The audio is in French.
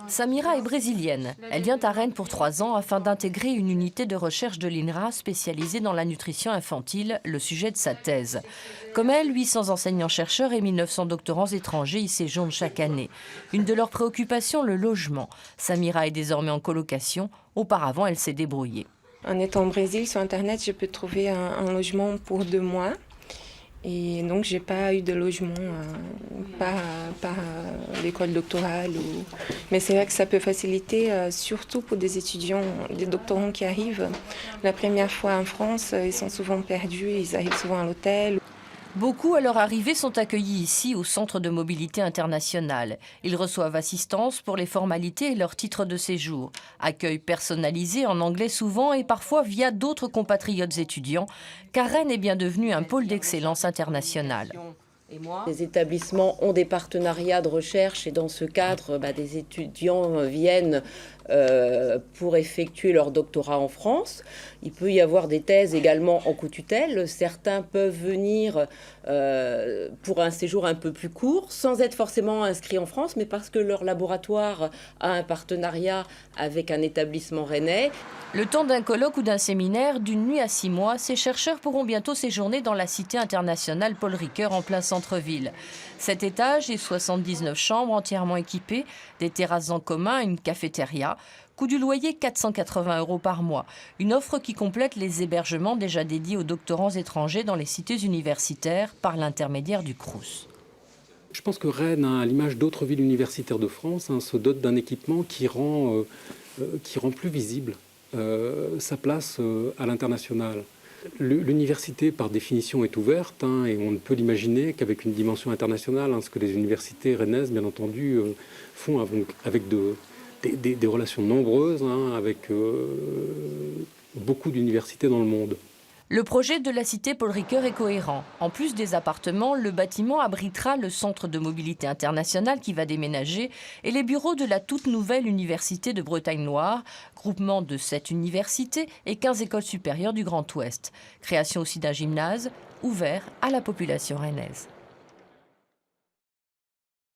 Samira est brésilienne. Elle vient à Rennes pour 3 ans afin d'intégrer une unité de recherche de l'INRA spécialisée dans la nutrition infantile, le sujet de sa thèse. Comme elle, 800 enseignants-chercheurs et 1900 doctorants étrangers y séjournent chaque année. Une de leurs préoccupations, le logement. Samira est désormais en colocation. Auparavant, elle s'est débrouillée. En étant au Brésil, sur Internet, je peux trouver un logement pour 2 mois. Et donc, j'ai pas eu de logement par l'école doctorale. Mais c'est vrai que ça peut faciliter, surtout pour des étudiants, des doctorants qui arrivent la première fois en France. Ils sont souvent perdus, ils arrivent souvent à l'hôtel. Beaucoup, à leur arrivée, sont accueillis ici au Centre de mobilité internationale. Ils reçoivent assistance pour les formalités et leur titre de séjour. Accueil personnalisé en anglais souvent et parfois via d'autres compatriotes étudiants, car Rennes est bien devenu un pôle d'excellence internationale. Les établissements ont des partenariats de recherche et dans ce cadre, des étudiants viennent pour effectuer leur doctorat en France. Il peut y avoir des thèses également en co-tutelle. Certains peuvent venir pour un séjour un peu plus court, sans être forcément inscrits en France, mais parce que leur laboratoire a un partenariat avec un établissement rennais. Le temps d'un colloque ou d'un séminaire, d'une nuit à 6 mois, ces chercheurs pourront bientôt séjourner dans la cité internationale Paul Ricoeur en plein centre-ville. 7 étages et 79 chambres entièrement équipées, des terrasses en commun, une cafétéria. Coût du loyer 480 € par mois. Une offre qui complète les hébergements déjà dédiés aux doctorants étrangers dans les cités universitaires par l'intermédiaire du Crous. Je pense que Rennes, à l'image d'autres villes universitaires de France, se dote d'un équipement qui rend plus visible sa place à l'international. L'université, par définition, est ouverte et on ne peut l'imaginer qu'avec une dimension internationale, ce que les universités rennaises, bien entendu, font avec des relations nombreuses avec beaucoup d'universités dans le monde. Le projet de la cité Paul Ricoeur est cohérent. En plus des appartements, le bâtiment abritera le centre de mobilité internationale qui va déménager et les bureaux de la toute nouvelle université de Bretagne-Noire, groupement de 7 universités et 15 écoles supérieures du Grand Ouest. Création aussi d'un gymnase ouvert à la population rennaise.